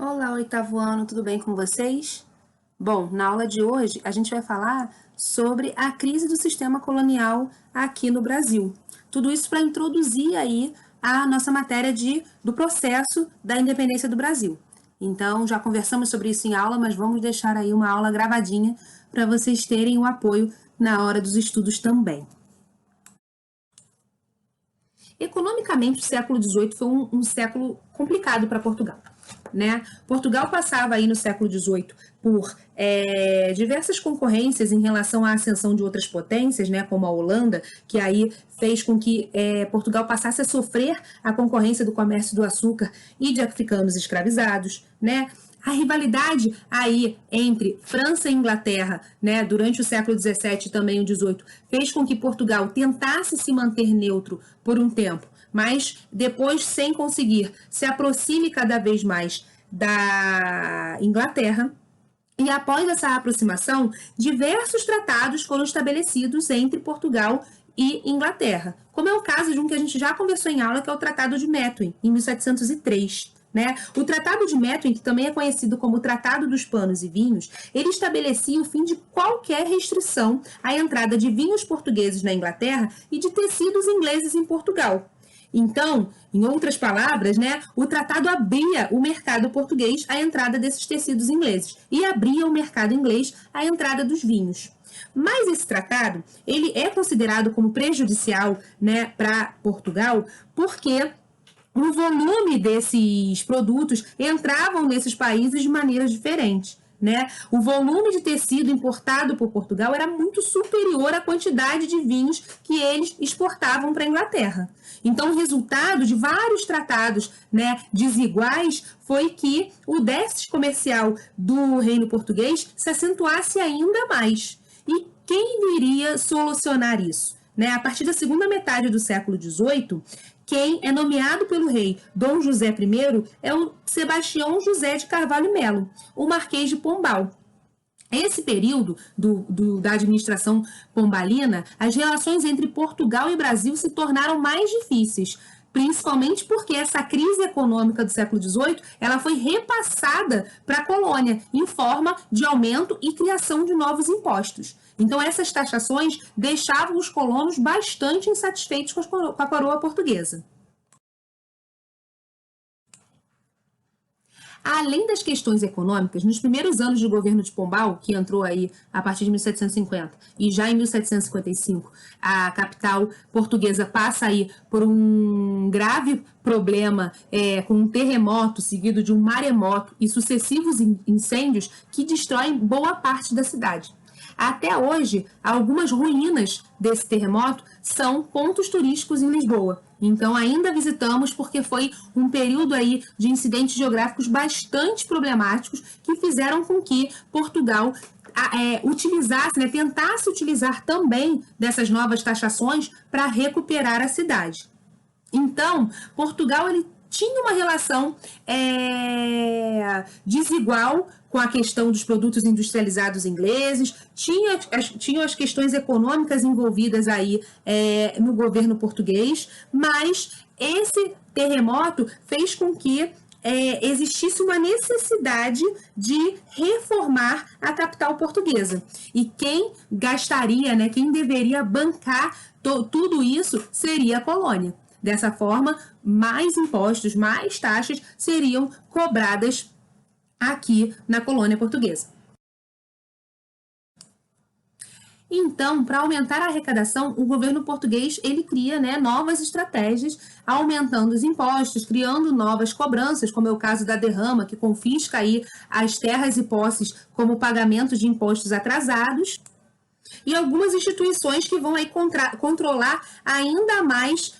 Olá, oitavo ano, tudo bem com vocês? Bom, na aula de hoje a gente vai falar sobre a crise do sistema colonial aqui no Brasil. Tudo isso para introduzir aí a nossa matéria do processo da independência do Brasil. Então, já conversamos sobre isso em aula, mas vamos deixar aí uma aula gravadinha para vocês terem o apoio na hora dos estudos também. Economicamente, o século XVIII foi um século complicado para Portugal. Né? Portugal passava aí no século XVIII por diversas concorrências em relação à ascensão de outras potências, né, como a Holanda, que aí fez com que Portugal passasse a sofrer a concorrência do comércio do açúcar e de africanos escravizados, né? A rivalidade aí entre França e Inglaterra, né, durante o século XVII e também o XVIII, fez com que Portugal tentasse se manter neutro por um tempo, mas depois, sem conseguir, se aproxime cada vez mais da Inglaterra. E após essa aproximação, diversos tratados foram estabelecidos entre Portugal e Inglaterra, como é o caso de um que a gente já conversou em aula, que é o Tratado de Methuen, em 1703. Né? O Tratado de Methuen, que também é conhecido como Tratado dos Panos e Vinhos, ele estabelecia o fim de qualquer restrição à entrada de vinhos portugueses na Inglaterra e de tecidos ingleses em Portugal. Então, em outras palavras, né, o tratado abria o mercado português à entrada desses tecidos ingleses e abria o mercado inglês à entrada dos vinhos. Mas esse tratado, ele é considerado como prejudicial, né, para Portugal, porque o volume desses produtos entravam nesses países de maneiras diferentes. Né? O volume de tecido importado por Portugal era muito superior à quantidade de vinhos que eles exportavam para a Inglaterra. Então, o resultado de vários tratados, né, desiguais foi que o déficit comercial do reino português se acentuasse ainda mais. E quem viria solucionar isso? Né? A partir da segunda metade do século XVIII, quem é nomeado pelo rei Dom José I é o Sebastião José de Carvalho Melo, o Marquês de Pombal. Esse período da administração pombalina, as relações entre Portugal e Brasil se tornaram mais difíceis, principalmente porque essa crise econômica do século XVIII ela foi repassada para a colônia em forma de aumento e criação de novos impostos. Então, essas taxações deixavam os colonos bastante insatisfeitos com a coroa portuguesa. Além das questões econômicas, nos primeiros anos de governo de Pombal, que entrou aí a partir de 1750 e já em 1755, a capital portuguesa passa aí por um grave problema com um terremoto seguido de um maremoto e sucessivos incêndios que destroem boa parte da cidade. Até hoje, algumas ruínas desse terremoto são pontos turísticos em Lisboa. Então, ainda visitamos porque foi um período aí de incidentes geográficos bastante problemáticos que fizeram com que Portugal utilizasse, né, tentasse utilizar também dessas novas taxações para recuperar a cidade. Então, Portugal ele tinha uma relação desigual com a questão dos produtos industrializados ingleses, tinha as questões econômicas envolvidas aí no governo português, mas esse terremoto fez com que existisse uma necessidade de reformar a capital portuguesa. E quem gastaria, né, quem deveria bancar tudo isso seria a colônia. Dessa forma, mais impostos, mais taxas seriam cobradas aqui na colônia portuguesa. Então, para aumentar a arrecadação, o governo português ele cria, né, novas estratégias, aumentando os impostos, criando novas cobranças, como é o caso da derrama, que confisca aí as terras e posses como pagamento de impostos atrasados, e algumas instituições que vão aí controlar ainda mais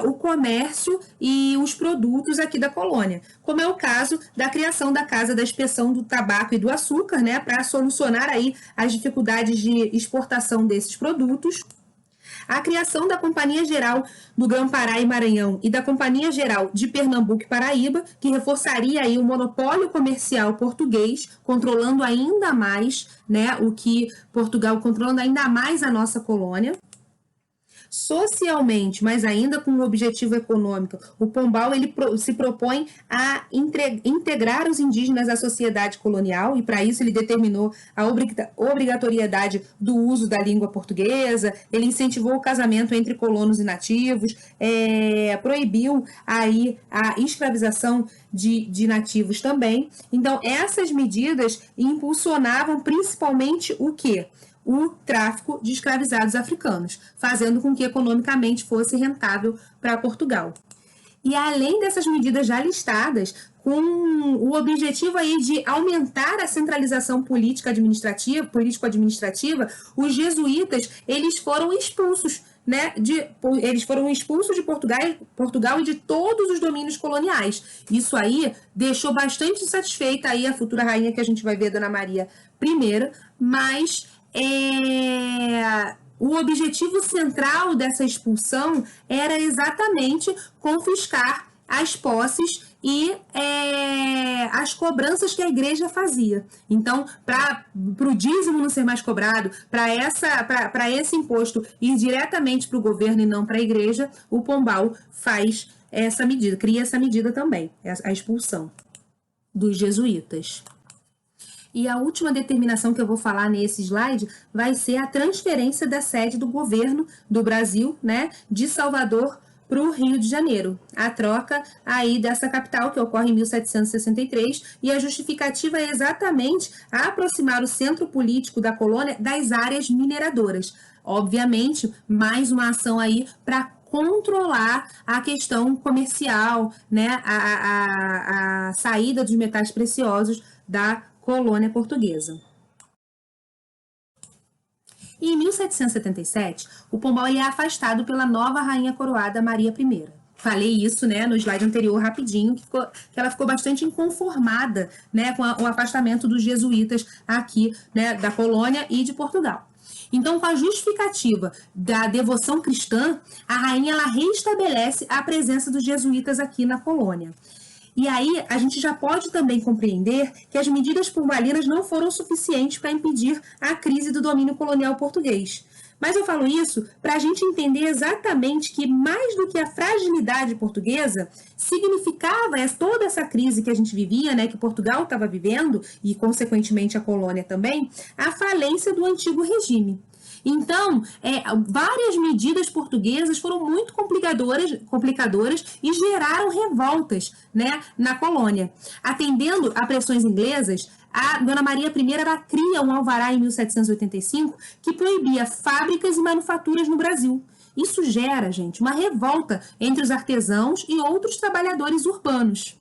o comércio e os produtos aqui da colônia, como é o caso da criação da Casa da Inspeção do Tabaco e do Açúcar, né, para solucionar aí as dificuldades de exportação desses produtos. A criação da Companhia Geral do Grão-Pará e Maranhão e da Companhia Geral de Pernambuco e Paraíba, que reforçaria aí o monopólio comercial português, controlando ainda mais, né, controlando ainda mais a nossa colônia. socialmente, mas ainda com um objetivo econômico, o Pombal ele se propõe a integrar os indígenas à sociedade colonial, e para isso ele determinou a obrigatoriedade do uso da língua portuguesa, ele incentivou o casamento entre colonos e nativos, proibiu aí a escravização de nativos também. Então, essas medidas impulsionavam principalmente o quê? O tráfico de escravizados africanos, fazendo com que economicamente fosse rentável para Portugal. E além dessas medidas já listadas, com o objetivo aí de aumentar a centralização político-administrativa, os jesuítas eles foram expulsos, né, eles foram expulsos de Portugal e de todos os domínios coloniais. Isso aí deixou bastante insatisfeita aí a futura rainha que a gente vai ver, Dona Maria I, mas o objetivo central dessa expulsão era exatamente confiscar as posses e as cobranças que a igreja fazia. Então, para o dízimo não ser mais cobrado, para esse imposto ir diretamente para o governo e não para a igreja, o Pombal faz essa medida, cria essa medida também, a expulsão dos jesuítas. E a última determinação que eu vou falar nesse slide vai ser a transferência da sede do governo do Brasil, né, de Salvador para o Rio de Janeiro, a troca aí dessa capital que ocorre em 1763, e a justificativa é exatamente aproximar o centro político da colônia das áreas mineradoras. Obviamente, mais uma ação aí para controlar a questão comercial, né, a saída dos metais preciosos da colônia portuguesa. E em 1777, o Pombal ele é afastado pela nova rainha coroada Maria I. Falei isso, né, no slide anterior rapidinho, que ela ficou bastante inconformada, né, com o afastamento dos jesuítas aqui, né, da colônia e de Portugal. Então, com a justificativa da devoção cristã, a rainha ela reestabelece a presença dos jesuítas aqui na colônia. E aí, a gente já pode também compreender que as medidas pombalinas não foram suficientes para impedir a crise do domínio colonial português. Mas eu falo isso para a gente entender exatamente que, mais do que a fragilidade portuguesa, significava toda essa crise que a gente vivia, né, que Portugal estava vivendo, e consequentemente a colônia também, a falência do antigo regime. Então, várias medidas portuguesas foram muito complicadoras e geraram revoltas, né, na colônia. Atendendo a pressões inglesas, a Dona Maria I ela cria um alvará em 1785 que proibia fábricas e manufaturas no Brasil. Isso gera, gente, uma revolta entre os artesãos e outros trabalhadores urbanos.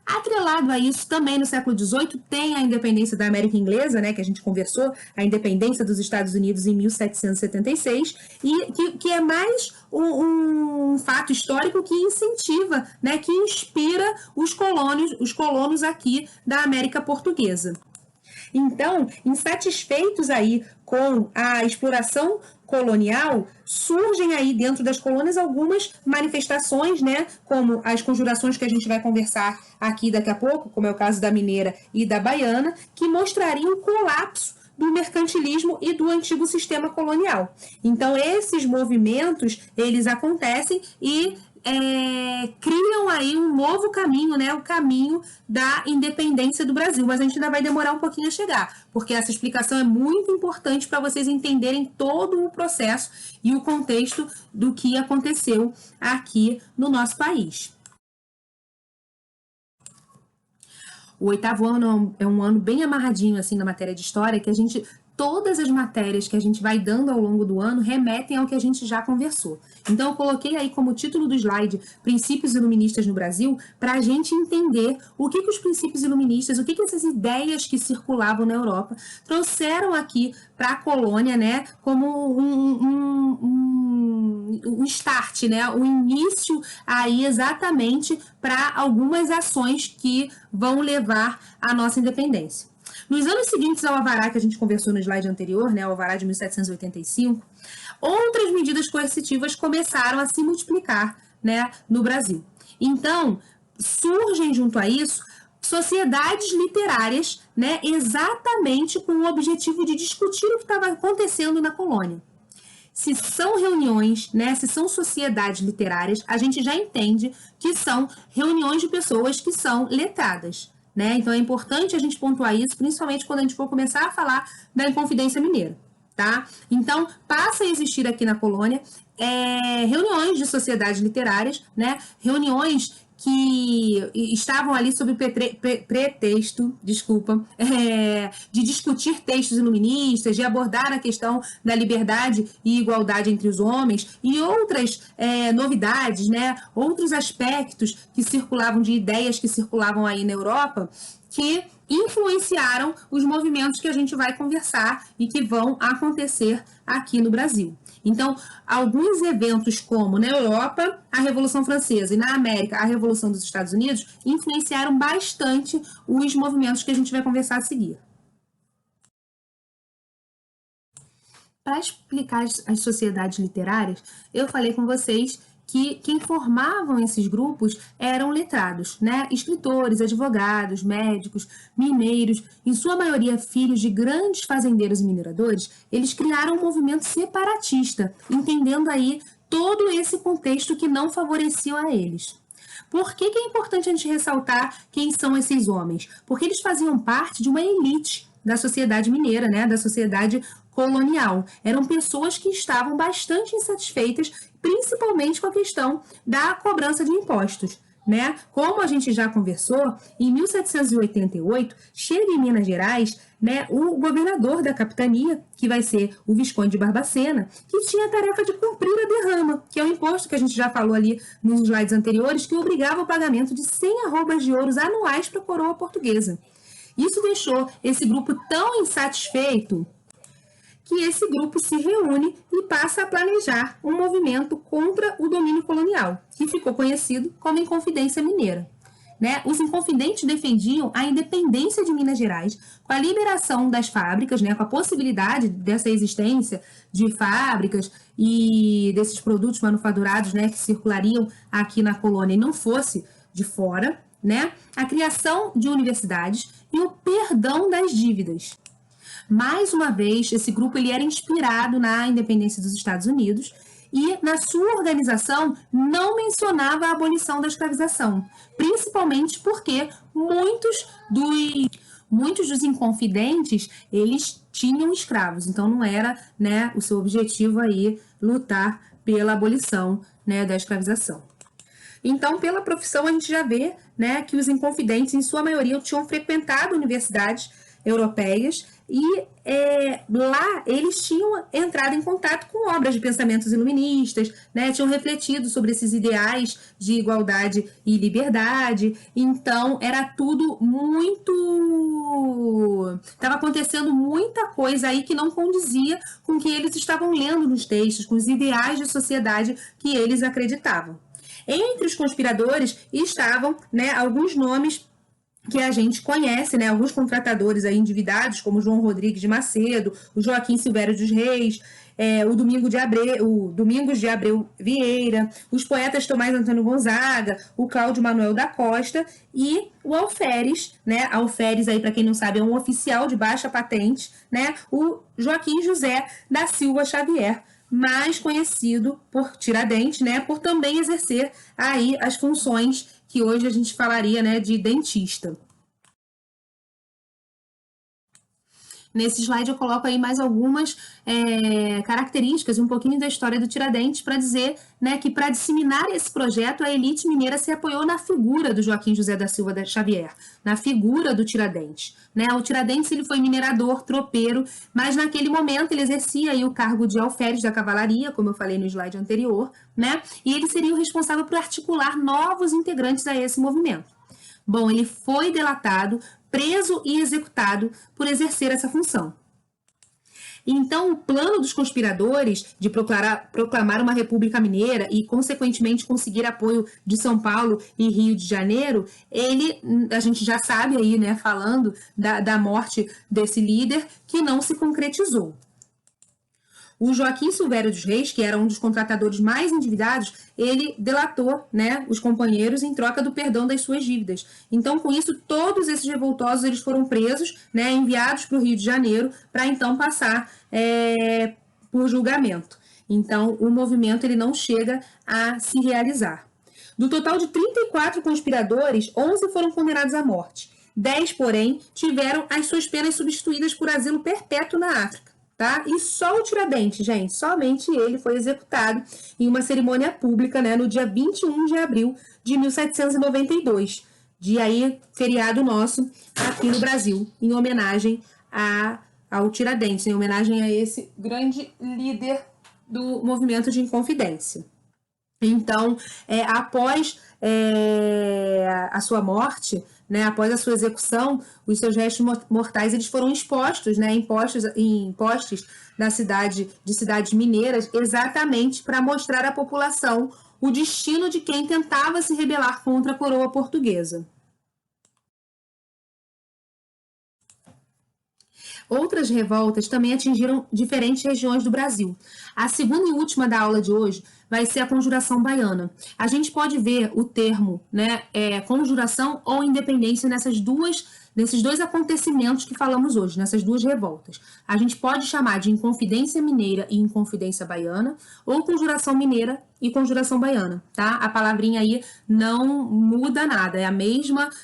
Atrelado a isso, também no século XVIII, tem a independência da América Inglesa, né, que a gente conversou, a independência dos Estados Unidos em 1776, e que é mais um fato histórico que incentiva, né, que inspira os colonos aqui da América Portuguesa. Então, insatisfeitos aí com a exploração colonial, surgem aí dentro das colônias algumas manifestações, né, como as conjurações que a gente vai conversar aqui daqui a pouco, como é o caso da mineira e da baiana, que mostrariam o colapso do mercantilismo e do antigo sistema colonial. Então, esses movimentos, eles acontecem e criam aí um novo caminho, né, o caminho da independência do Brasil, mas a gente ainda vai demorar um pouquinho a chegar, porque essa explicação é muito importante para vocês entenderem todo o processo e o contexto do que aconteceu aqui no nosso país. O 8º ano é um ano bem amarradinho assim na matéria de história, que todas as matérias que a gente vai dando ao longo do ano remetem ao que a gente já conversou. Então, eu coloquei aí como título do slide Princípios Iluministas no Brasil, para a gente entender o que os princípios iluministas, o que essas ideias que circulavam na Europa trouxeram aqui para a colônia, né, como um start, né, o início aí exatamente para algumas ações que vão levar à nossa independência. Nos anos seguintes ao alvará que a gente conversou no slide anterior, né, o alvará de 1785, outras medidas coercitivas começaram a se multiplicar, né, no Brasil. Então, surgem junto a isso sociedades literárias, né, exatamente com o objetivo de discutir o que estava acontecendo na colônia. se são reuniões, né, se são sociedades literárias, a gente já entende que são reuniões de pessoas que são letradas, né? Então é importante a gente pontuar isso, principalmente quando a gente for começar a falar da Inconfidência Mineira, tá? Então passa a existir aqui na colônia reuniões de sociedades literárias, né? Reuniões que estavam ali sob pretexto, de discutir textos iluministas, de abordar a questão da liberdade e igualdade entre os homens e outras novidades, né? Outros aspectos que circulavam, de ideias que circulavam aí na Europa, que influenciaram os movimentos que a gente vai conversar e que vão acontecer aqui no Brasil. Então, alguns eventos como na Europa, a Revolução Francesa e na América, a Revolução dos Estados Unidos, influenciaram bastante os movimentos que a gente vai conversar a seguir. Para explicar as sociedades literárias, eu falei com vocês que quem formavam esses grupos eram letrados, né? Escritores, advogados, médicos, mineiros, em sua maioria filhos de grandes fazendeiros e mineradores. Eles criaram um movimento separatista, entendendo aí todo esse contexto que não favorecia a eles. Por que é importante a gente ressaltar quem são esses homens? Porque eles faziam parte de uma elite da sociedade mineira, né? Da sociedade colonial. Eram pessoas que estavam bastante insatisfeitas, principalmente com a questão da cobrança de impostos, né? Como a gente já conversou, em 1788 chega em Minas Gerais, né, o governador da capitania, que vai ser o Visconde de Barbacena, que tinha a tarefa de cumprir a derrama, que é o imposto que a gente já falou ali nos slides anteriores, que obrigava o pagamento de 100 arrobas de ouros anuais para a coroa portuguesa. Isso deixou esse grupo tão insatisfeito que esse grupo se reúne e passa a planejar um movimento contra o domínio colonial, que ficou conhecido como Inconfidência Mineira. Né? Os inconfidentes defendiam a independência de Minas Gerais, com a liberação das fábricas, né? Com a possibilidade dessa existência de fábricas e desses produtos manufaturados, né? Que circulariam aqui na colônia e não fosse de fora, né? A criação de universidades e o perdão das dívidas. Mais uma vez, esse grupo ele era inspirado na independência dos Estados Unidos e, na sua organização, não mencionava a abolição da escravização, principalmente porque muitos dos inconfidentes, eles tinham escravos, então não era, né, o seu objetivo aí lutar pela abolição, né, da escravização. Então, pela profissão, a gente já vê, né, que os inconfidentes, em sua maioria, tinham frequentado universidades europeias e lá eles tinham entrado em contato com obras de pensamentos iluministas, né, tinham refletido sobre esses ideais de igualdade e liberdade. Então, era tudo muito... Estava acontecendo muita coisa aí que não condizia com o que eles estavam lendo nos textos, com os ideais de sociedade que eles acreditavam. Entre os conspiradores estavam, né, alguns nomes que a gente conhece, né, alguns contratadores aí endividados, como João Rodrigues de Macedo, o Joaquim Silvério dos Reis, o Domingos de Abreu Vieira, os poetas Tomás Antônio Gonzaga, o Cláudio Manuel da Costa e o Alferes, né? Alferes aí, para quem não sabe, é um oficial de baixa patente, né? O Joaquim José da Silva Xavier, mais conhecido por Tiradentes, né? Por também exercer aí as funções que hoje a gente falaria, né, de dentista. Nesse slide eu coloco aí mais algumas características, um pouquinho da história do Tiradentes, para dizer, né, que para disseminar esse projeto, a elite mineira se apoiou na figura do Joaquim José da Silva Xavier, na figura do Tiradentes. Né? O Tiradentes ele foi minerador, tropeiro, mas naquele momento ele exercia aí o cargo de alferes da cavalaria, como eu falei no slide anterior, né? E ele seria o responsável por articular novos integrantes a esse movimento. Bom, ele foi delatado, preso e executado por exercer essa função. Então, o plano dos conspiradores de proclamar uma república mineira e, consequentemente, conseguir apoio de São Paulo e Rio de Janeiro, a gente já sabe aí, né, falando da morte desse líder, que não se concretizou. O Joaquim Silvério dos Reis, que era um dos contratadores mais endividados, ele delatou, né, os companheiros em troca do perdão das suas dívidas. Então, com isso, todos esses revoltosos eles foram presos, né, enviados para o Rio de Janeiro, para então passar por julgamento. Então, o movimento ele não chega a se realizar. Do total de 34 conspiradores, 11 foram condenados à morte. 10, porém, tiveram as suas penas substituídas por asilo perpétuo na África. Tá? E só o Tiradentes, gente, somente ele foi executado em uma cerimônia pública, né, no dia 21 de abril de 1792. Dia aí, feriado nosso aqui no Brasil, em homenagem ao Tiradentes, em homenagem a esse grande líder do movimento de Inconfidência. Então, após a sua morte, né, após a sua execução, os seus restos mortais eles foram expostos, né, em postes da cidades mineiras, exatamente para mostrar à população o destino de quem tentava se rebelar contra a coroa portuguesa. Outras revoltas também atingiram diferentes regiões do Brasil. A segunda e última da aula de hoje vai ser a Conjuração Baiana. A gente pode ver o termo, né, conjuração ou independência nesses dois acontecimentos que falamos hoje, nessas duas revoltas. A gente pode chamar de Inconfidência Mineira e Inconfidência Baiana, ou Conjuração Mineira e Conjuração Baiana, tá? A palavrinha aí não muda nada,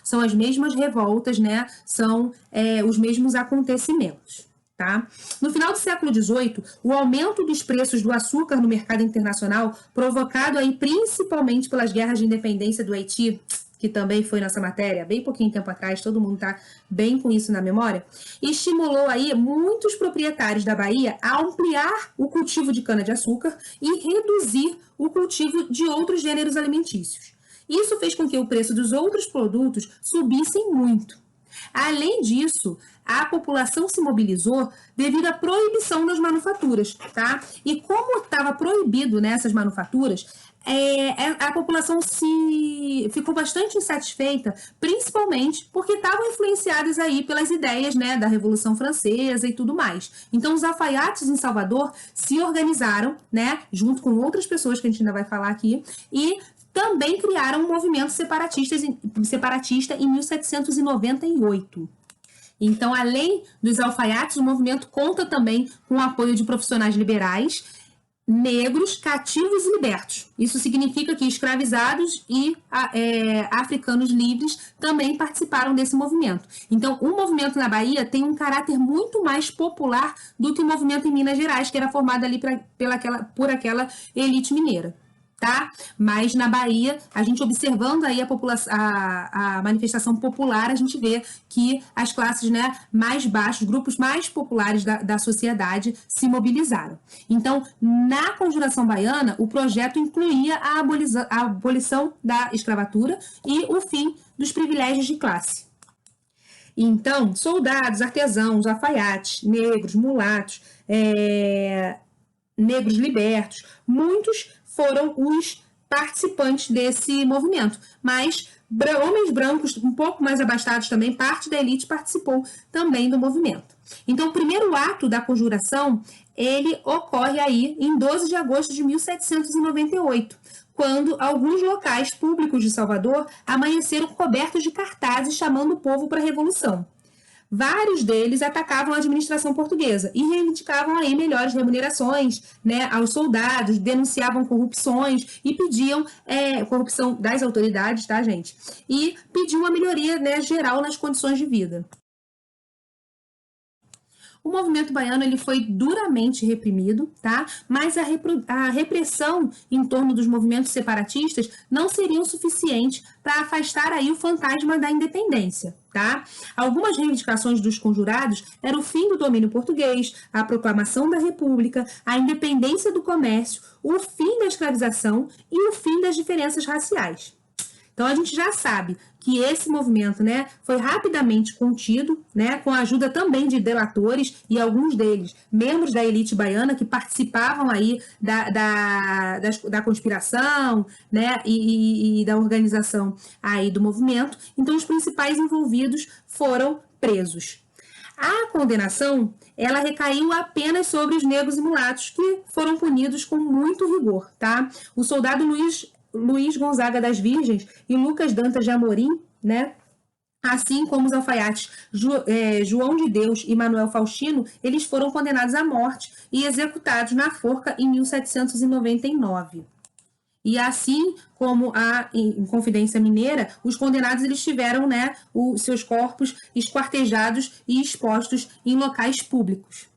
são as mesmas revoltas, né? São os mesmos acontecimentos. Tá? No final do século XVIII, o aumento dos preços do açúcar no mercado internacional, provocado aí principalmente pelas guerras de independência do Haiti, que também foi nossa matéria, bem pouquinho tempo atrás, todo mundo está bem com isso na memória, estimulou aí muitos proprietários da Bahia a ampliar o cultivo de cana-de-açúcar e reduzir o cultivo de outros gêneros alimentícios. Isso fez com que o preço dos outros produtos subissem muito. Além disso, a população se mobilizou devido à proibição das manufaturas, tá? E como estava proibido nessas manufaturas, a população ficou bastante insatisfeita, principalmente porque estavam influenciadas aí pelas ideias, né, da Revolução Francesa e tudo mais. Então, os alfaiates em Salvador se organizaram, né, junto com outras pessoas que a gente ainda vai falar aqui, e também criaram um movimento separatista em 1798. Então, além dos alfaiates, o movimento conta também com o apoio de profissionais liberais, negros, cativos e libertos. Isso significa que escravizados e africanos livres também participaram desse movimento. Então, o movimento na Bahia tem um caráter muito mais popular do que o movimento em Minas Gerais, que era formado ali por aquela elite mineira. Tá? Mas na Bahia, a gente observando aí a manifestação popular, a gente vê que as classes, né, mais baixas, grupos mais populares da sociedade se mobilizaram. Então, na Conjuração Baiana, o projeto incluía a abolição da escravatura e o fim dos privilégios de classe. Então, soldados, artesãos, alfaiates, negros, mulatos, negros libertos, muitos foram os participantes desse movimento, mas homens brancos um pouco mais abastados também, parte da elite participou também do movimento. Então, o primeiro ato da conjuração, ele ocorre aí em 12 de agosto de 1798, quando alguns locais públicos de Salvador amanheceram cobertos de cartazes chamando o povo para a revolução. Vários deles atacavam a administração portuguesa e reivindicavam aí melhores remunerações, né, aos soldados, denunciavam corrupções e pediam corrupção das autoridades, tá, gente? E pediam uma melhoria, né, geral nas condições de vida. O movimento baiano ele foi duramente reprimido, tá? Mas a repressão em torno dos movimentos separatistas não seria o suficiente para afastar aí o fantasma da independência, tá? Algumas reivindicações dos conjurados eram o fim do domínio português, a proclamação da República, a independência do comércio, o fim da escravização e o fim das diferenças raciais. Então, a gente já sabe que esse movimento, né, foi rapidamente contido, né, com a ajuda também de delatores e alguns deles, membros da elite baiana que participavam aí da conspiração, né, e da organização aí do movimento. Então, os principais envolvidos foram presos. A condenação, ela recaiu apenas sobre os negros e mulatos, que foram punidos com muito rigor, tá? O soldado Luiz Gonzaga das Virgens e Lucas Dantas de Amorim, né, Assim como os alfaiates João de Deus e Manuel Faustino, eles foram condenados à morte e executados na forca em 1799. E assim como a Inconfidência Mineira, os condenados eles tiveram, né, os seus corpos esquartejados e expostos em locais públicos.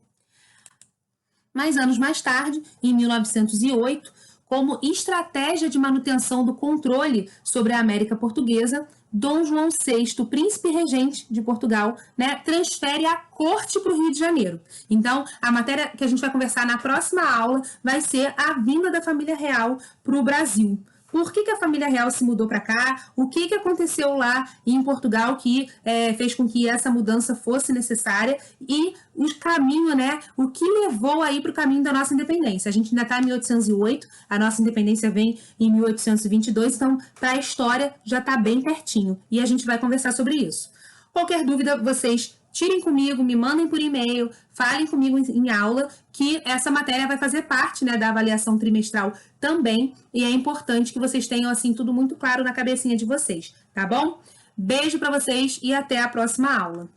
Mais anos mais tarde, em 1908, como estratégia de manutenção do controle sobre a América Portuguesa, Dom João VI, príncipe regente de Portugal, né, transfere a corte para o Rio de Janeiro. Então, a matéria que a gente vai conversar na próxima aula vai ser a vinda da família real para o Brasil. Por que a família real se mudou para cá? O que aconteceu lá em Portugal que fez com que essa mudança fosse necessária? E o caminho, né? O que levou aí para o caminho da nossa independência? A gente ainda está em 1808, a nossa independência vem em 1822, então para a história já está bem pertinho. E a gente vai conversar sobre isso. Qualquer dúvida, vocês tirem comigo, me mandem por e-mail, falem comigo em aula, que essa matéria vai fazer parte, né, da avaliação trimestral também, e é importante que vocês tenham, assim, tudo muito claro na cabecinha de vocês, tá bom? Beijo para vocês e até a próxima aula.